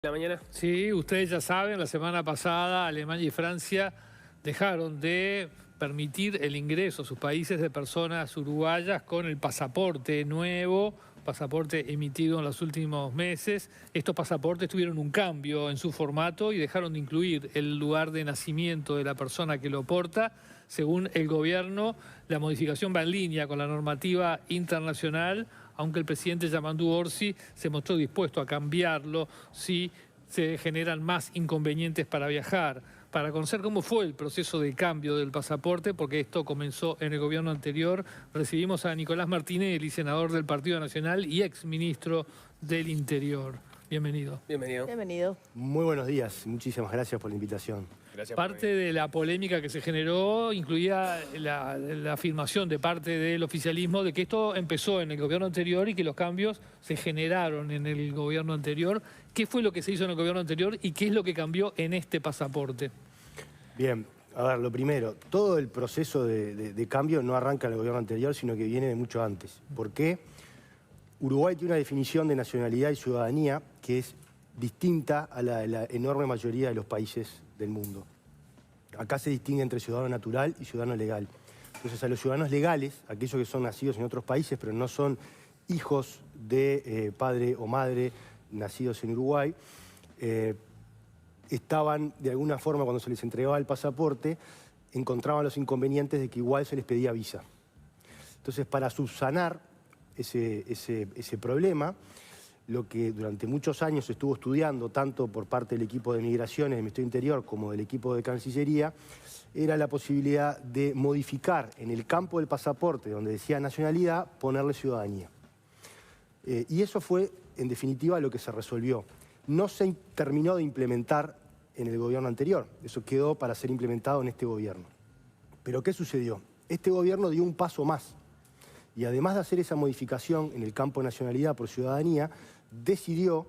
La mañana. Sí, ustedes ya saben, la semana pasada Alemania y Francia dejaron de permitir el ingreso a sus países de personas uruguayas con el pasaporte nuevo, pasaporte emitido en los últimos meses. Estos pasaportes tuvieron un cambio en su formato y dejaron de incluir el lugar de nacimiento de la persona que lo porta. Según el gobierno, la modificación va en línea con la normativa internacional, aunque el presidente Yamandu Orsi se mostró dispuesto a cambiarlo si se generan más inconvenientes para viajar. Para conocer cómo fue el proceso de cambio del pasaporte, porque esto comenzó en el gobierno anterior, recibimos a Nicolás Martinelli, senador del Partido Nacional y exministro del Interior. Bienvenido. Bienvenido. Bienvenido. Muy buenos días, muchísimas gracias por la invitación. Gracias Parte de la polémica que se generó incluía la afirmación de parte del oficialismo de que esto empezó en el gobierno anterior y que los cambios se generaron en el gobierno anterior. ¿Qué fue lo que se hizo en el gobierno anterior y qué es lo que cambió en este pasaporte? Bien, a ver, lo primero, todo el proceso de cambio no arranca en el gobierno anterior, sino que viene de mucho antes. ¿Por qué? Uruguay tiene una definición de nacionalidad y ciudadanía que es distinta a la de la enorme mayoría de los países del mundo. Acá se distingue entre ciudadano natural y ciudadano legal. Entonces, a los ciudadanos legales, aquellos que son nacidos en otros países, pero no son hijos de padre o madre nacidos en Uruguay, estaban, de alguna forma, cuando se les entregaba el pasaporte, encontraban los inconvenientes de que igual se les pedía visa. Entonces, para subsanar ese problema, lo que durante muchos años se estuvo estudiando, tanto por parte del equipo de Migraciones del Ministerio Interior como del equipo de Cancillería, era la posibilidad de modificar en el campo del pasaporte, donde decía nacionalidad, ponerle ciudadanía. Y eso fue, en definitiva, lo que se resolvió. No se terminó de implementar en el gobierno anterior, eso quedó para ser implementado en este gobierno. Pero ¿qué sucedió? Este gobierno dio un paso más. Y además de hacer esa modificación en el campo de nacionalidad por ciudadanía, decidió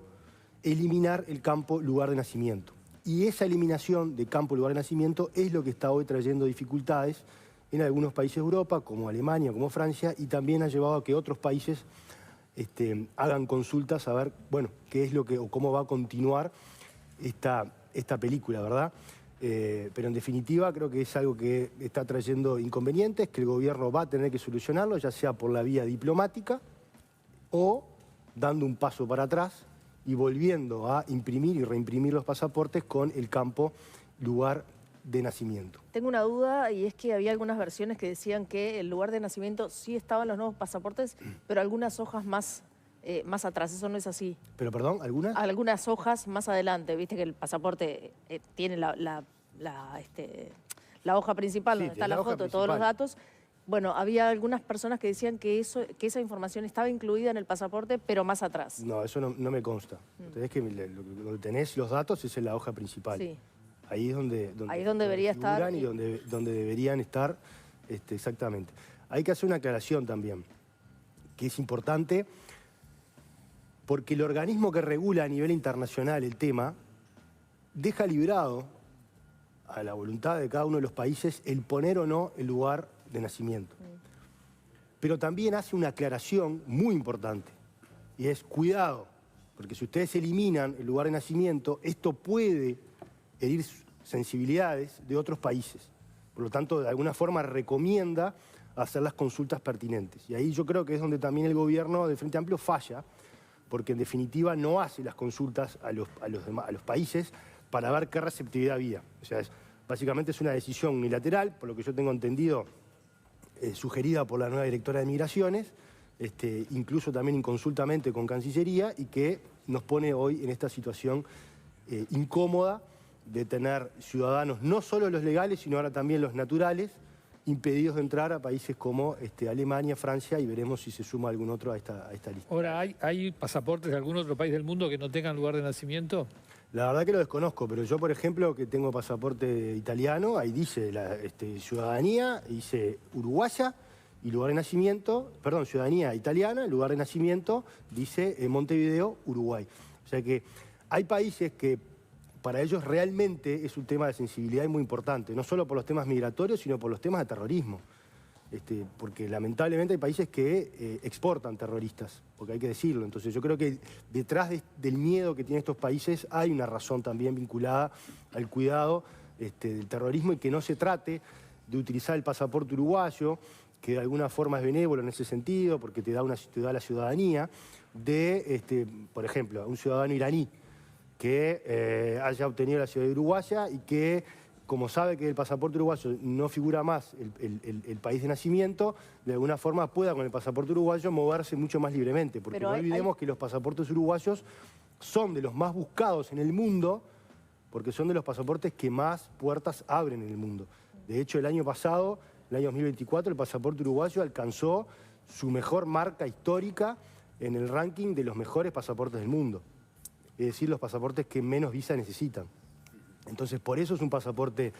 eliminar el campo lugar de nacimiento. Y esa eliminación de campo lugar de nacimiento es lo que está hoy trayendo dificultades en algunos países de Europa, como Alemania, como Francia, y también ha llevado a que otros países hagan consultas a ver, bueno, qué es lo que o cómo va a continuar esta película, ¿verdad? Pero en definitiva creo que es algo que está trayendo inconvenientes, que el gobierno va a tener que solucionarlo, ya sea por la vía diplomática o dando un paso para atrás y volviendo a imprimir y reimprimir los pasaportes con el campo lugar de nacimiento. Tengo una duda y es que había algunas versiones que decían que el lugar de nacimiento sí estaba en los nuevos pasaportes, pero algunas hojas más atrás. Eso no es así. Pero perdón, ¿algunas? Algunas hojas más adelante. Viste que el pasaporte tiene la hoja principal, Sí, donde está la la hoja foto, todos los principal. datos. Bueno, había algunas personas que decían que esa información estaba incluida en el pasaporte, pero más atrás. No, eso no me consta. Ustedes que donde tenés los datos es en la hoja principal. Sí. Ahí es donde debería estar. figuran y donde deberían estar exactamente. Hay que hacer una aclaración también, que es importante, porque el organismo que regula a nivel internacional el tema deja librado a la voluntad de cada uno de los países el poner o no el lugar de nacimiento. Pero también hace una aclaración muy importante, y es cuidado, porque si ustedes eliminan el lugar de nacimiento, esto puede herir sensibilidades de otros países. Por lo tanto, de alguna forma recomienda hacer las consultas pertinentes. Y ahí yo creo que es donde también el gobierno del Frente Amplio falla, porque en definitiva no hace las consultas a los países para ver qué receptividad había. O sea, básicamente es una decisión unilateral, por lo que yo tengo entendido, sugerida por la nueva directora de Migraciones, incluso también inconsultamente con Cancillería, y que nos pone hoy en esta situación incómoda de tener ciudadanos, no solo los legales, sino ahora también los naturales, impedidos de entrar a países como Alemania, Francia, y veremos si se suma algún otro a esta lista. Ahora, ¿hay pasaportes de algún otro país del mundo que no tengan lugar de nacimiento? La verdad que lo desconozco, pero yo, por ejemplo, que tengo pasaporte italiano, ahí dice ciudadanía, dice uruguaya, y lugar de nacimiento, perdón, ciudadanía italiana, lugar de nacimiento, dice Montevideo, Uruguay. O sea que hay países que para ellos realmente es un tema de sensibilidad muy importante, no solo por los temas migratorios, sino por los temas de terrorismo. porque lamentablemente hay países que exportan terroristas, porque hay que decirlo. Entonces yo creo que detrás del miedo que tienen estos países hay una razón también vinculada al cuidado del terrorismo, y que no se trate de utilizar el pasaporte uruguayo, que de alguna forma es benévolo en ese sentido, porque te da la ciudadanía, de, por ejemplo, un ciudadano iraní que haya obtenido la ciudadanía uruguaya y que, como sabe que el pasaporte uruguayo no figura más el país de nacimiento, de alguna forma pueda con el pasaporte uruguayo moverse mucho más libremente. Porque no olvidemos que los pasaportes uruguayos son de los más buscados en el mundo, porque son de los pasaportes que más puertas abren en el mundo. De hecho, el año pasado, el año 2024, el pasaporte uruguayo alcanzó su mejor marca histórica en el ranking de los mejores pasaportes del mundo. Es decir, los pasaportes que menos visa necesitan. Entonces, por eso es un pasaporte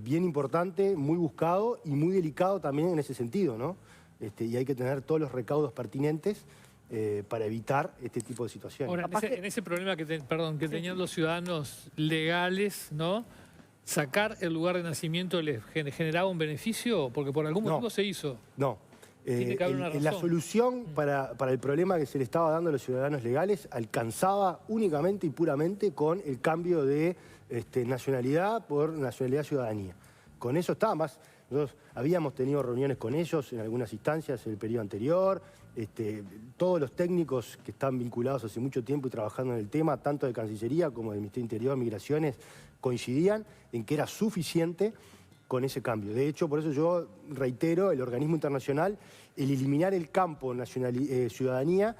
bien importante, muy buscado y muy delicado también en ese sentido, ¿no? Y hay que tener todos los recaudos pertinentes para evitar este tipo de situaciones. Ahora, en ese problema que tenían los ciudadanos legales, ¿no? ¿Sacar el lugar de nacimiento les generaba un beneficio? Porque por algún motivo se hizo. No. Tiene que haber una razón. La solución para el problema que se le estaba dando a los ciudadanos legales alcanzaba únicamente y puramente con el cambio de nacionalidad por nacionalidad ciudadanía. Con eso estaba más. Nosotros habíamos tenido reuniones con ellos en algunas instancias en el periodo anterior. Todos los técnicos que están vinculados hace mucho tiempo y trabajando en el tema, tanto de Cancillería como del Ministerio Interior, Migraciones, coincidían en que era suficiente con ese cambio. De hecho, por eso yo reitero, el organismo internacional, el eliminar el campo eliminar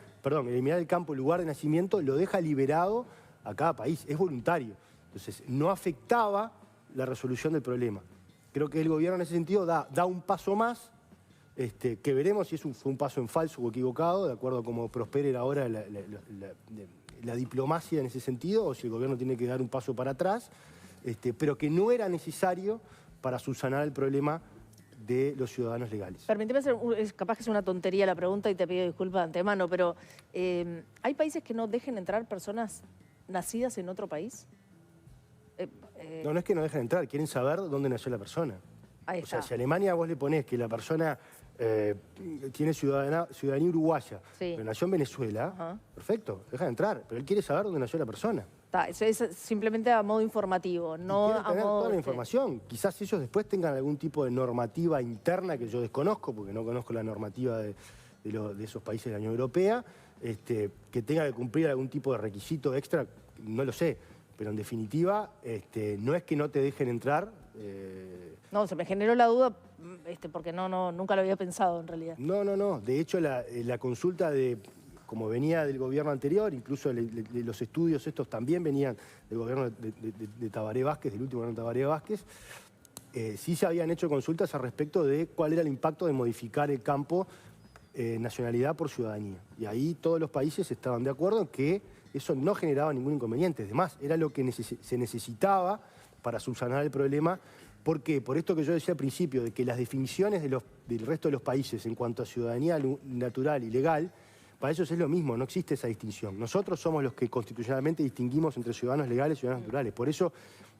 el campo lugar de nacimiento, lo deja liberado a cada país, es voluntario. Entonces, no afectaba la resolución del problema. Creo que el gobierno en ese sentido da un paso más, que veremos si fue un paso en falso o equivocado, de acuerdo a cómo prospere ahora la diplomacia en ese sentido, o si el gobierno tiene que dar un paso para atrás, pero que no era necesario para subsanar el problema de los ciudadanos legales. Permíteme hacer, capaz que es una tontería la pregunta y te pido disculpas de antemano, pero ¿hay países que no dejen entrar personas nacidas en otro país? No es que no dejen entrar, quieren saber dónde nació la persona. Ahí está. O sea, si a Alemania vos le ponés que la persona tiene ciudadanía uruguaya, pero nació en Venezuela, perfecto, deja de entrar, pero él quiere saber dónde nació la persona. Eso es simplemente a modo informativo, no a tener modo... toda la información. Quizás ellos después tengan algún tipo de normativa interna que yo desconozco, porque no conozco la normativa de esos países de la Unión Europea, que tenga que cumplir algún tipo de requisito extra, no lo sé. Pero en definitiva, no es que no te dejen entrar. No, se me generó la duda, porque nunca lo había pensado en realidad. No. De hecho, la consulta como venía del gobierno anterior, incluso los estudios estos también venían del gobierno de Tabaré Vázquez, del último gobierno de Tabaré Vázquez, sí se habían hecho consultas al respecto de cuál era el impacto de modificar el campo nacionalidad por ciudadanía. Y ahí todos los países estaban de acuerdo en que eso no generaba ningún inconveniente. Además, era lo que se necesitaba para subsanar el problema. ¿Por qué? Por esto que yo decía al principio, de que las definiciones del resto de los países en cuanto a ciudadanía natural y legal, para ellos es lo mismo, no existe esa distinción. Nosotros somos los que constitucionalmente distinguimos entre ciudadanos legales y ciudadanos naturales. Por eso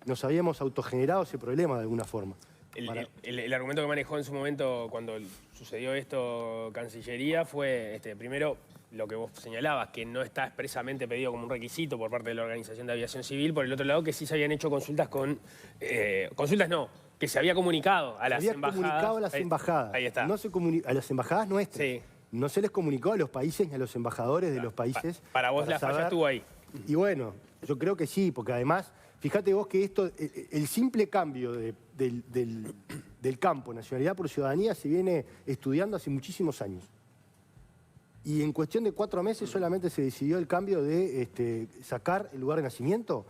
nos habíamos autogenerado ese problema de alguna forma. El argumento que manejó en su momento cuando sucedió esto Cancillería fue, primero, lo que vos señalabas, que no está expresamente pedido como un requisito por parte de la Organización de Aviación Civil. Por el otro lado, que sí se habían hecho consultas que se había comunicado a las embajadas. Se había comunicado a las embajadas. Ahí está. A las embajadas nuestras. Sí. No se les comunicó a los países ni a los embajadores de los países. Para vos la falla estuvo ahí. Y bueno, yo creo que sí, porque además, fíjate vos que el simple cambio del campo, nacionalidad por ciudadanía, se viene estudiando hace muchísimos años. Y en cuestión de 4 meses solamente se decidió el cambio de sacar el lugar de nacimiento.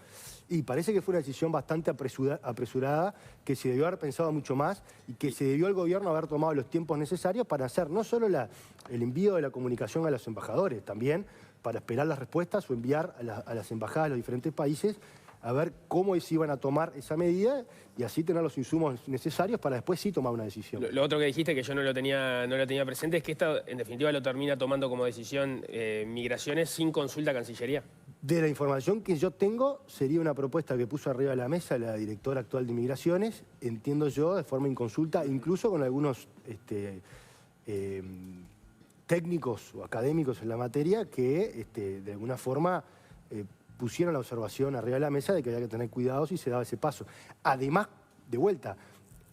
Y parece que fue una decisión bastante apresurada, que se debió haber pensado mucho más y que se debió al gobierno haber tomado los tiempos necesarios para hacer no solo el envío de la comunicación a los embajadores, también para esperar las respuestas o enviar a las embajadas de los diferentes países a ver cómo se iban a tomar esa medida y así tener los insumos necesarios para después sí tomar una decisión. Lo otro que dijiste, que yo no lo tenía presente, es que esto en definitiva lo termina tomando como decisión Migraciones sin consulta a Cancillería. De la información que yo tengo, sería una propuesta que puso arriba de la mesa la directora actual de Migraciones, entiendo yo, de forma inconsulta, incluso con algunos técnicos o académicos en la materia que de alguna forma pusieron la observación arriba de la mesa de que había que tener cuidado si se daba ese paso. Además, de vuelta,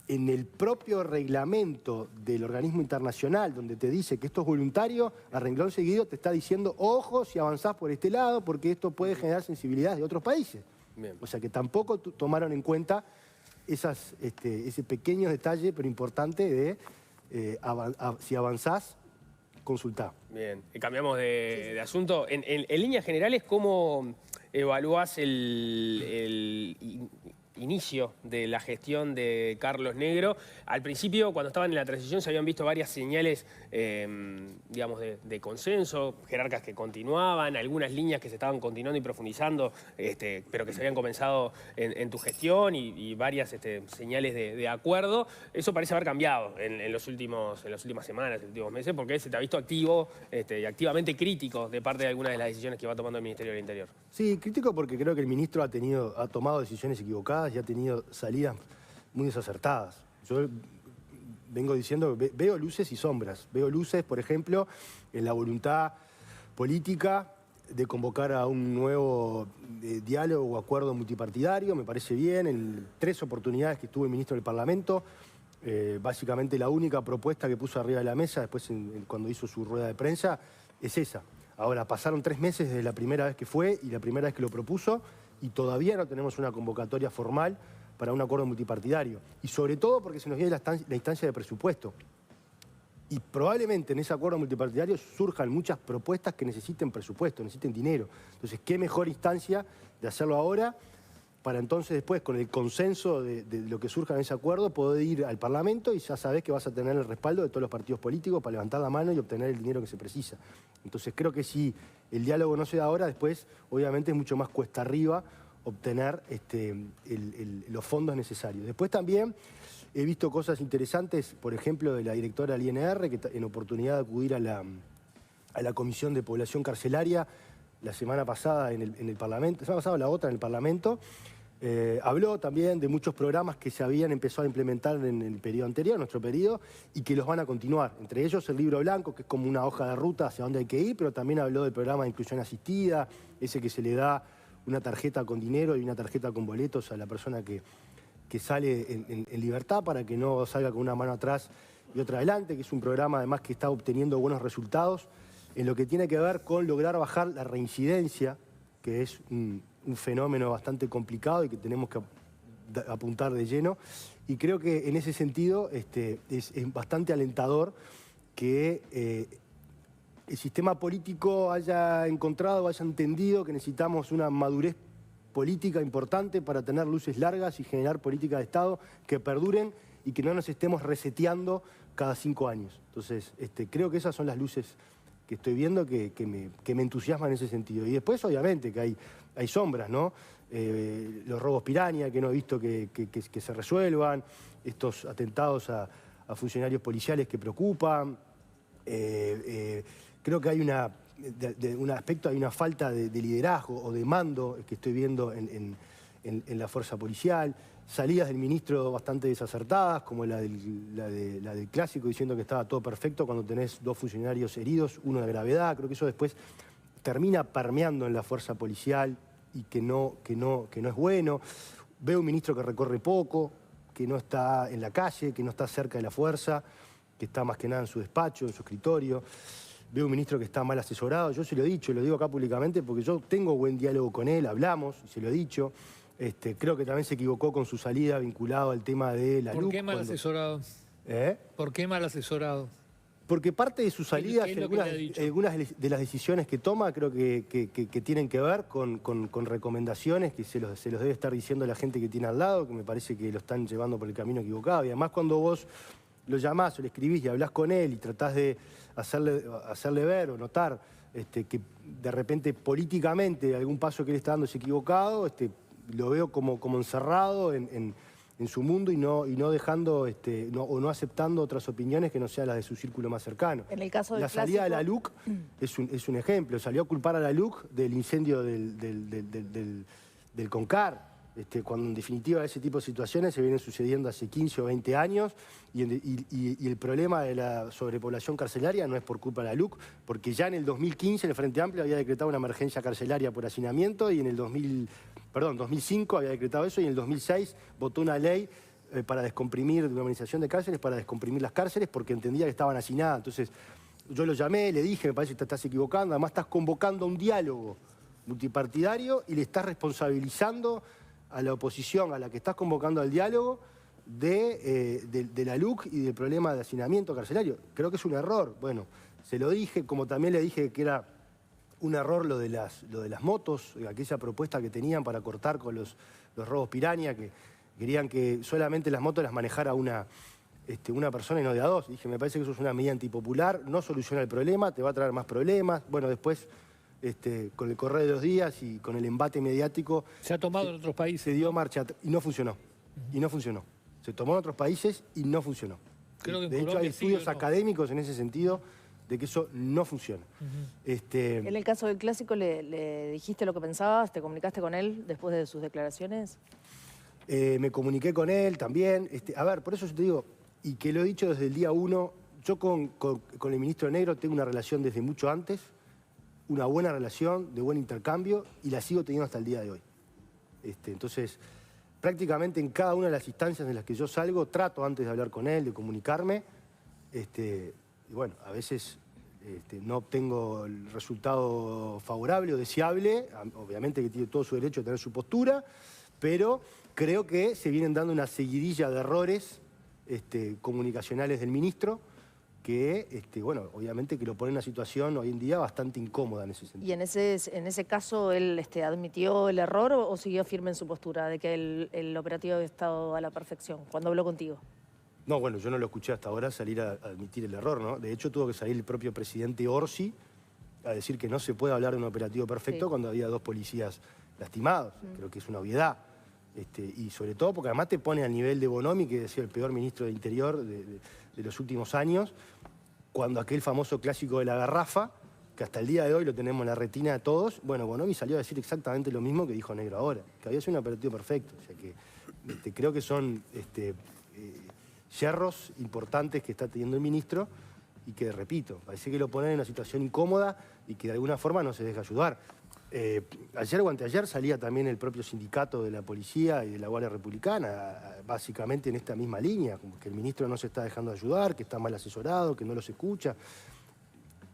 en el propio reglamento del organismo internacional, donde te dice que esto es voluntario, a renglón seguido te está diciendo, ojo, si avanzás por este lado, porque esto puede generar sensibilidades de otros países. Bien. O sea que tampoco tomaron en cuenta ese pequeño detalle, pero importante, de si avanzás, consultá. Bien, cambiamos de asunto. En líneas generales, ¿cómo evaluás el inicio de la gestión de Carlos Negro? Al principio, cuando estaban en la transición, se habían visto varias señales, digamos, de consenso, jerarcas que continuaban, algunas líneas que se estaban continuando y profundizando, pero que se habían comenzado en tu gestión y varias señales de acuerdo. Eso parece haber cambiado en las últimas semanas, en los últimos meses, porque se te ha visto activo y activamente crítico de parte de algunas de las decisiones que va tomando el Ministerio del Interior. Sí, crítico porque creo que el ministro ha tomado decisiones equivocadas y ha tenido salidas muy desacertadas. Yo vengo diciendo, veo luces y sombras. Veo luces, por ejemplo, en la voluntad política de convocar a un nuevo diálogo o acuerdo multipartidario, me parece bien, en 3 oportunidades que estuvo el ministro del Parlamento. Básicamente la única propuesta que puso arriba de la mesa, después cuando hizo su rueda de prensa, es esa. Ahora, pasaron 3 meses desde la primera vez que fue y la primera vez que lo propuso, y todavía no tenemos una convocatoria formal para un acuerdo multipartidario. Y sobre todo porque se nos viene la instancia de presupuesto. Y probablemente en ese acuerdo multipartidario surjan muchas propuestas que necesiten presupuesto, necesiten dinero. Entonces, ¿qué mejor instancia de hacerlo ahora para entonces después, con el consenso de lo que surja en ese acuerdo, poder ir al Parlamento y ya sabés que vas a tener el respaldo de todos los partidos políticos para levantar la mano y obtener el dinero que se precisa? Entonces creo que si el diálogo no se da ahora, después obviamente es mucho más cuesta arriba obtener los fondos necesarios. Después también he visto cosas interesantes, por ejemplo, de la directora del INR, que en oportunidad de acudir a la Comisión de Población Carcelaria la semana pasada en el Parlamento, la semana pasada la otra en el Parlamento, habló también de muchos programas que se habían empezado a implementar en el periodo anterior, nuestro periodo, y que los van a continuar. Entre ellos el libro blanco, que es como una hoja de ruta hacia dónde hay que ir, pero también habló del programa de inclusión asistida, ese que se le da una tarjeta con dinero y una tarjeta con boletos a la persona que sale en libertad para que no salga con una mano atrás y otra adelante, que es un programa además que está obteniendo buenos resultados en lo que tiene que ver con lograr bajar la reincidencia, que es un fenómeno bastante complicado y que tenemos que apuntar de lleno. Y creo que en ese sentido es bastante alentador que el sistema político haya encontrado, haya entendido que necesitamos una madurez política importante para tener luces largas y generar políticas de Estado que perduren y que no nos estemos reseteando cada 5 años. Entonces, creo que esas son las luces que estoy viendo que me entusiasman en ese sentido. Y después, obviamente, que hay sombras, ¿no? Los robos Piranha, que no he visto que se resuelvan, estos atentados a funcionarios policiales que preocupan. Creo que hay un aspecto, hay una falta de liderazgo o de mando que estoy viendo en la fuerza policial. Salidas del ministro bastante desacertadas, como la del Clásico, diciendo que estaba todo perfecto cuando tenés 2 funcionarios heridos, uno de gravedad. Creo que eso después termina permeando en la fuerza policial y que no es bueno. Veo un ministro que recorre poco, que no está en la calle, que no está cerca de la fuerza, que está más que nada en su despacho, en su escritorio. Veo un ministro que está mal asesorado. Yo se lo he dicho, lo digo acá públicamente porque yo tengo buen diálogo con él, hablamos, y se lo he dicho. Creo que también se equivocó con su salida vinculado al tema de la LUC. ¿Por qué mal asesorado? ¿Por qué mal asesorado? Porque parte de su salida, ¿Qué es lo que le ha dicho? algunas de las decisiones que toma, creo que tienen que ver con recomendaciones que se los debe estar diciendo la gente que tiene al lado, que me parece que lo están llevando por el camino equivocado. Y además cuando vos lo llamás o le escribís y hablás con él y tratás de hacerle ver o notar que de repente políticamente algún paso que él está dando es equivocado, lo veo como encerrado en en su mundo y no dejando o no aceptando otras opiniones que no sean las de su círculo más cercano. En el caso del La salida de la clásico, LUC es un ejemplo. Salió a culpar a la LUC del incendio del Concar, cuando en definitiva ese tipo de situaciones se vienen sucediendo hace 15 o 20 años y el problema de la sobrepoblación carcelaria no es por culpa de la LUC, porque ya en el 2015 el Frente Amplio había decretado una emergencia carcelaria por hacinamiento y en el 2005 había decretado eso y en el 2006 votó una ley para descomprimir, de una organización de cárceles, para descomprimir las cárceles porque entendía que estaban hacinadas. Entonces yo lo llamé, le dije, me parece que te estás equivocando, además estás convocando a un diálogo multipartidario y le estás responsabilizando a la oposición a la que estás convocando al diálogo de la LUC y del problema de hacinamiento carcelario. Creo que es un error. Bueno, se lo dije, como también le dije que era un error lo de las motos, aquella propuesta que tenían para cortar con los robos Piranha, que querían que solamente las motos las manejara una persona y no de a dos. Dije, me parece que eso es una medida antipopular, no soluciona el problema, te va a traer más problemas. Bueno, después, con el correr de los días y con el embate mediático... Se ha tomado en otros países. Se dio marcha y no funcionó. Y no funcionó. Se tomó en otros países y no funcionó. Creo que en de hecho, Colombia hay estudios sí, ¿o no? académicos en ese sentido de que eso no funciona. en el caso del clásico, ¿le dijiste lo que pensabas? ¿Te comunicaste con él después de sus declaraciones? Me comuniqué con él también. A ver, por eso yo te digo, y que lo he dicho desde el día 1, yo con el ministro Negro tengo una relación desde mucho antes, una buena relación, de buen intercambio, y la sigo teniendo hasta el día de hoy. Entonces, prácticamente en cada una de las instancias en las que yo salgo, trato antes de hablar con él, de comunicarme, y bueno, a veces no obtengo el resultado favorable o deseable, obviamente que tiene todo su derecho a tener su postura, pero creo que se vienen dando una seguidilla de errores comunicacionales del ministro que, bueno, obviamente que lo pone en una situación hoy en día bastante incómoda en ese sentido. ¿Y en ese caso él admitió el error o siguió firme en su postura de que el operativo había estado a la perfección cuando habló contigo? No, bueno, yo no lo escuché hasta ahora salir a admitir el error, ¿no? De hecho, tuvo que salir el propio presidente Orsi a decir que no se puede hablar de un operativo perfecto cuando había 2 policías lastimados. Creo que es una obviedad. Y sobre todo porque además te pone al nivel de Bonomi, que decía el peor ministro de Interior de los últimos años, cuando aquel famoso clásico de la garrafa, que hasta el día de hoy lo tenemos en la retina de todos, bueno, Bonomi salió a decir exactamente lo mismo que dijo Negro ahora, que había sido un operativo perfecto. O sea que creo que son yerros importantes que está teniendo el ministro y que, repito, parece que lo ponen en una situación incómoda y que de alguna forma no se deja ayudar. Ayer o anteayer salía también el propio sindicato de la policía y de la Guardia Republicana, básicamente en esta misma línea, como que el ministro no se está dejando ayudar, que está mal asesorado, que no los escucha.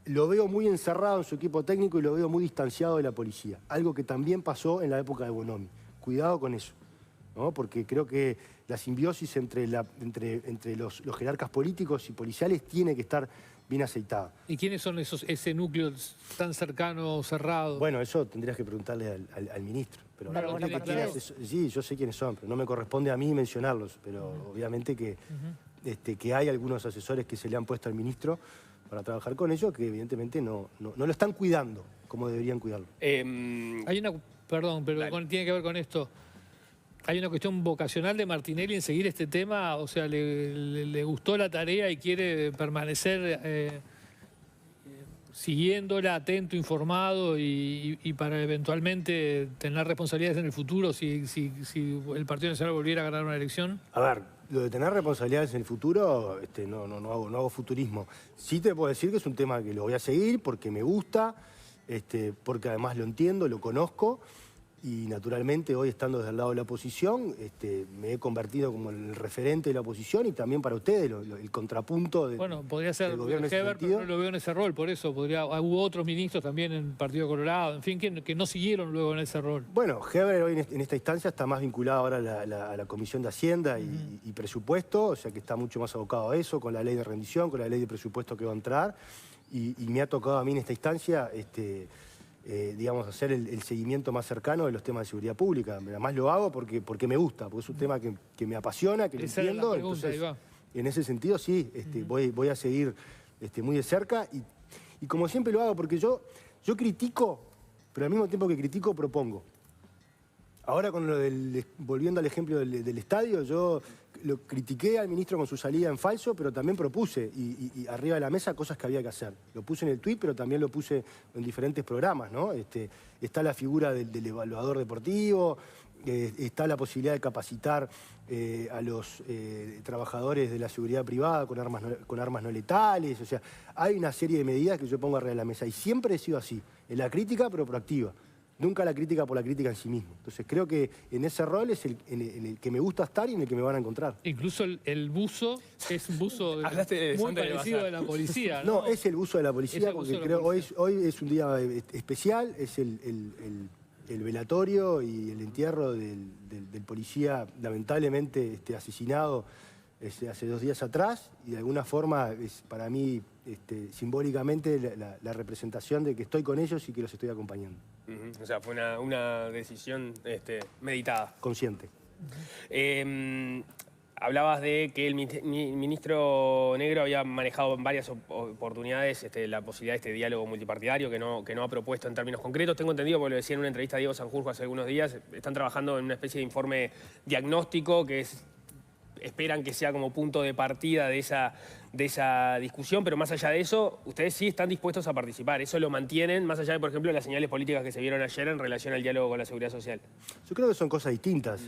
Lo veo muy encerrado en su equipo técnico y lo veo muy distanciado de la policía, algo que también pasó en la época de Bonomi. Cuidado con eso, ¿no? Porque creo que la simbiosis entre los jerarcas políticos y policiales tiene que estar bien aceitada. ¿Y quiénes son ese núcleo tan cercano, cerrado? Bueno, eso tendrías que preguntarle al ministro. Pero Claro, bueno, bueno, claro. sí, yo sé quiénes son, pero no me corresponde a mí mencionarlos. Pero obviamente que hay algunos asesores que se le han puesto al ministro para trabajar con ellos que evidentemente no lo están cuidando como deberían cuidarlo. Hay una, perdón, pero tiene que ver con esto. ¿Hay una cuestión vocacional de Martinelli en seguir este tema? O sea, ¿le gustó la tarea y quiere permanecer siguiéndola, atento, informado y para eventualmente tener responsabilidades en el futuro si el Partido Nacional volviera a ganar una elección? A ver, lo de tener responsabilidades en el futuro, no hago futurismo. Sí te puedo decir que es un tema que lo voy a seguir porque me gusta, porque además lo entiendo, lo conozco. Y naturalmente hoy estando desde el lado de la oposición, me he convertido como el referente de la oposición y también para ustedes el contrapunto Bueno, podría ser gobierno en ese Heber, pero sentido. no lo veo en ese rol, por eso. Hubo otros ministros también en el Partido Colorado, en fin, que no siguieron luego en ese rol. Bueno, Heber hoy en esta instancia está más vinculado ahora a la Comisión de Hacienda y Presupuesto, o sea que está mucho más abocado a eso, con la ley de rendición, con la ley de presupuesto que va a entrar. Y me ha tocado a mí en esta instancia digamos, hacer el seguimiento más cercano de los temas de seguridad pública. Además lo hago porque me gusta, porque es un tema que me apasiona, que lo Esa era la entiendo. pregunta, Entonces, ahí va. en ese sentido, sí, voy a seguir muy de cerca y como siempre lo hago, porque yo critico, pero al mismo tiempo que critico, propongo. Ahora con volviendo al ejemplo del estadio, yo lo critiqué al ministro con su salida en falso, pero también propuse, y arriba de la mesa, cosas que había que hacer. Lo puse en el tuit, pero también lo puse en diferentes programas, ¿no? Está la figura del evaluador deportivo, está la posibilidad de capacitar a los trabajadores de la seguridad privada con armas no letales. O sea, hay una serie de medidas que yo pongo arriba de la mesa, y siempre he sido así, en la crítica, pero proactiva. Nunca la crítica por la crítica en sí mismo. Entonces creo que en ese rol es en el que me gusta estar y en el que me van a encontrar. Incluso el buzo es un buzo Hablaste de muy Sandra parecido de la policía, ¿no? No, es el buzo de la policía, porque creo hoy es un día especial, es el velatorio y el entierro del policía lamentablemente asesinado hace 2 días atrás, y de alguna forma es para mí simbólicamente la representación de que estoy con ellos y que los estoy acompañando. O sea, fue una decisión meditada. Consciente. Hablabas de que el ministro Negro había manejado en varias oportunidades la posibilidad de este diálogo multipartidario que no ha propuesto en términos concretos. Tengo entendido, porque lo decía en una entrevista a Diego Sanjurjo hace algunos días, están trabajando en una especie de informe diagnóstico que esperan que sea como punto de partida de esa discusión, pero más allá de eso, ustedes sí están dispuestos a participar. Eso lo mantienen, más allá de, por ejemplo, las señales políticas que se vieron ayer en relación al diálogo con la seguridad social. Yo creo que son cosas distintas.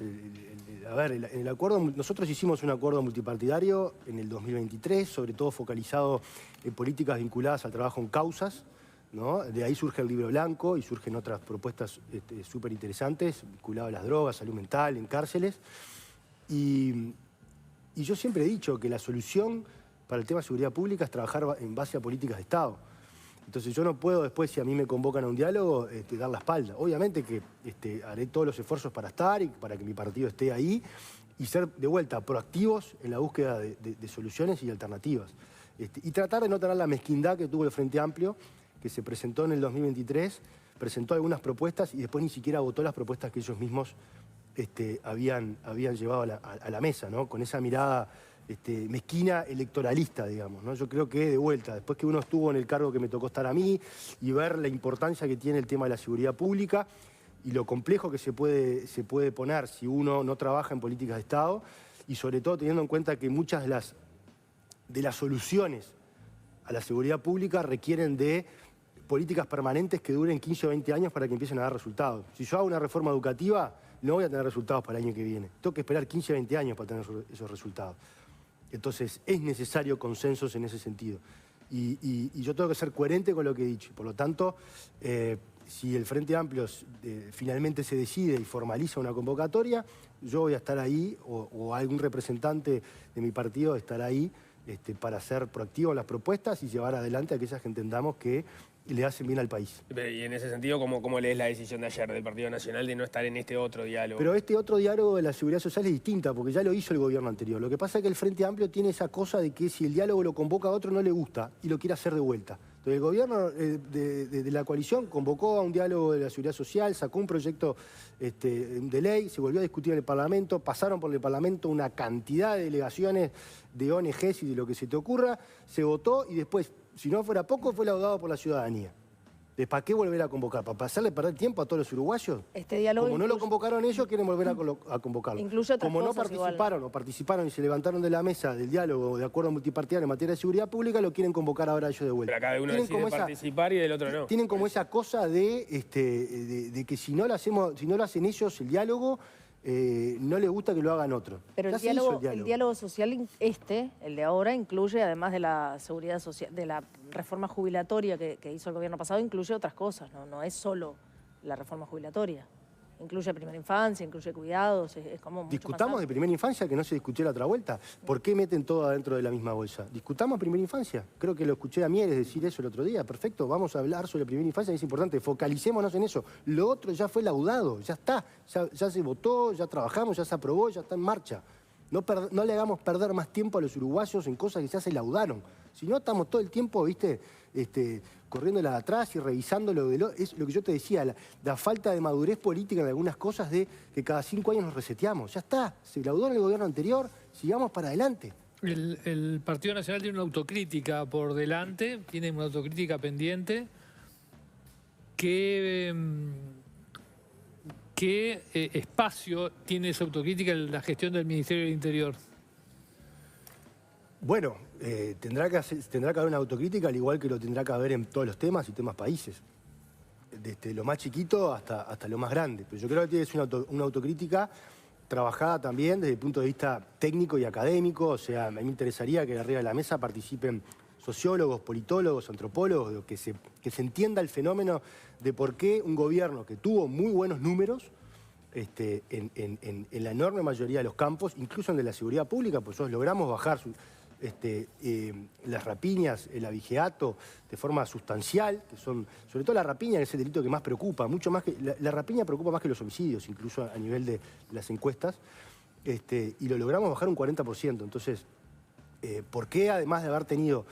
A ver, el acuerdo, nosotros hicimos un acuerdo multipartidario en el 2023, sobre todo focalizado en políticas vinculadas al trabajo en causas, ¿no? De ahí surge el libro blanco y surgen otras propuestas súper interesantes vinculadas a las drogas, salud mental, en cárceles. Y yo siempre he dicho que la solución para el tema de seguridad pública es trabajar en base a políticas de Estado. Entonces yo no puedo después, si a mí me convocan a un diálogo, dar la espalda. Obviamente que haré todos los esfuerzos para estar y para que mi partido esté ahí y ser de vuelta proactivos en la búsqueda de soluciones y alternativas. Y tratar de no tener la mezquindad que tuvo el Frente Amplio, que se presentó en el 2023, presentó algunas propuestas y después ni siquiera votó las propuestas que ellos mismos habían llevado a la mesa, ¿no? Con esa mirada mezquina electoralista, digamos, ¿no? Yo creo que de vuelta, después que uno estuvo en el cargo que me tocó estar a mí y ver la importancia que tiene el tema de la seguridad pública y lo complejo que se puede poner si uno no trabaja en políticas de Estado, y sobre todo teniendo en cuenta que muchas de las soluciones a la seguridad pública requieren de políticas permanentes que duren 15 o 20 años para que empiecen a dar resultados. Si yo hago una reforma educativa, no voy a tener resultados para el año que viene. Tengo que esperar 15 o 20 años para tener esos resultados. Entonces, es necesario consensos en ese sentido. Y yo tengo que ser coherente con lo que he dicho. Por lo tanto, si el Frente Amplio finalmente se decide y formaliza una convocatoria, yo voy a estar ahí, o algún representante de mi partido estará ahí para ser proactivo en las propuestas y llevar adelante aquellas que entendamos que le hacen bien al país. Y en ese sentido, ¿cómo lees la decisión de ayer del Partido Nacional de no estar en este otro diálogo? Pero este otro diálogo de la seguridad social es distinta, porque ya lo hizo el gobierno anterior. Lo que pasa es que el Frente Amplio tiene esa cosa de que si el diálogo lo convoca a otro no le gusta y lo quiere hacer de vuelta. Entonces el gobierno de la coalición convocó a un diálogo de la seguridad social, sacó un proyecto de ley, se volvió a discutir en el Parlamento, pasaron por el Parlamento una cantidad de delegaciones de ONGs y de lo que se te ocurra, se votó y después, si no fuera poco, fue laudado por la ciudadanía. ¿Para qué volver a convocar? ¿Para hacerle perder tiempo a todos los uruguayos? Este diálogo Como no lo convocaron ellos, quieren volver a convocarlo. Incluye otras Como no cosas participaron y se levantaron de la mesa del diálogo de acuerdo multipartidario en materia de seguridad pública, lo quieren convocar ahora ellos de vuelta. Pero acá de uno decide participar y del otro no. Tienen como esa cosa de que si no lo hacen ellos el diálogo, no les gusta que lo hagan otros. Pero el diálogo social, el de ahora, incluye, además de la seguridad social, de la reforma jubilatoria que hizo el gobierno pasado, incluye otras cosas, no es solo la reforma jubilatoria. Incluye primera infancia, incluye cuidados, es como mucho Discutamos más de primera infancia, que no se discutió la otra vuelta. ¿Por qué meten todo adentro de la misma bolsa? Discutamos primera infancia. Creo que lo escuché a Mieres decir eso el otro día. Perfecto, vamos a hablar sobre primera infancia, es importante. Focalicémonos en eso. Lo otro ya fue laudado, ya está. Ya se votó, ya trabajamos, ya se aprobó, ya está en marcha. No le hagamos perder más tiempo a los uruguayos en cosas que ya se laudaron. Si no, estamos todo el tiempo, corriéndola de atrás y revisando es lo que yo te decía, la falta de madurez política en algunas cosas de que cada 5 años nos reseteamos. Ya está, se laudó en el gobierno anterior, sigamos para adelante. El Partido Nacional tiene una autocrítica por delante, tiene una autocrítica pendiente que ¿qué espacio tiene esa autocrítica en la gestión del Ministerio del Interior? Bueno, tendrá que haber una autocrítica, al igual que lo tendrá que haber en todos los temas y temas países. Desde lo más chiquito hasta lo más grande. Pero yo creo que tiene que ser una autocrítica trabajada también desde el punto de vista técnico y académico. O sea, a mí me interesaría que arriba de la mesa participen sociólogos, politólogos, antropólogos, que se entienda el fenómeno de por qué un gobierno que tuvo muy buenos números en la enorme mayoría de los campos, incluso en de la seguridad pública, pues nosotros logramos bajar las rapiñas, el abigeato de forma sustancial, que son, sobre todo la rapiña, que es el delito que más preocupa, mucho más que la rapiña preocupa más que los homicidios, incluso a nivel de las encuestas, y lo logramos bajar un 40%. Entonces, ¿por qué además de haber tenido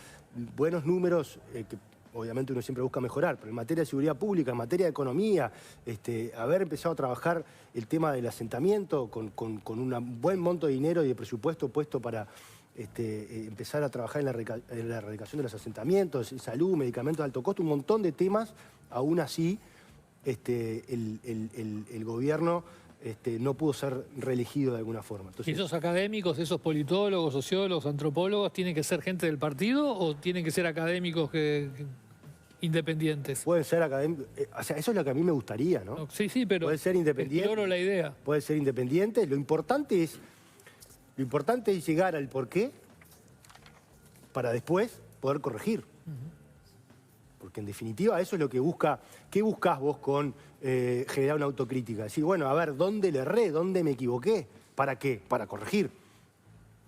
buenos números, que obviamente uno siempre busca mejorar, pero en materia de seguridad pública, en materia de economía, haber empezado a trabajar el tema del asentamiento con un buen monto de dinero y de presupuesto puesto para empezar a trabajar en la erradicación de los asentamientos, salud, medicamentos de alto costo, un montón de temas, aún así el gobierno no pudo ser reelegido de alguna forma. Entonces, ¿y esos académicos, esos politólogos, sociólogos, antropólogos, tienen que ser gente del partido o tienen que ser académicos independientes? pueden ser académicos, o sea, eso es lo que a mí me gustaría, ¿no? Sí, sí, pero Puede ser independiente. exploro la idea. Puede ser independiente. Lo importante es llegar al porqué para después poder corregir. Porque en definitiva eso es lo que busca. ¿Qué buscás vos con generar una autocrítica? Decir, bueno, a ver, ¿dónde le erré? ¿Dónde me equivoqué? ¿Para qué? Para corregir.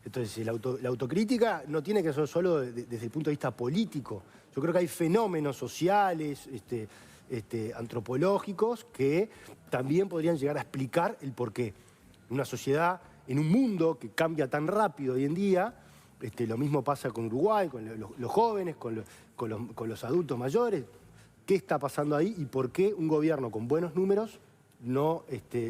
Entonces, la autocrítica no tiene que ser solo desde el punto de vista político. Yo creo que hay fenómenos sociales, antropológicos, que también podrían llegar a explicar el porqué. Una sociedad, en un mundo que cambia tan rápido hoy en día, lo mismo pasa con Uruguay, con los jóvenes, con los adultos mayores. ¿Qué está pasando ahí y por qué un gobierno con buenos números no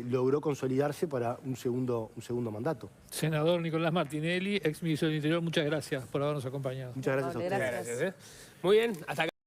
logró consolidarse para un segundo mandato? Senador Nicolás Martinelli, ex ministro del Interior, muchas gracias por habernos acompañado. Muchas gracias a ustedes. Gracias. Muy bien, hasta acá.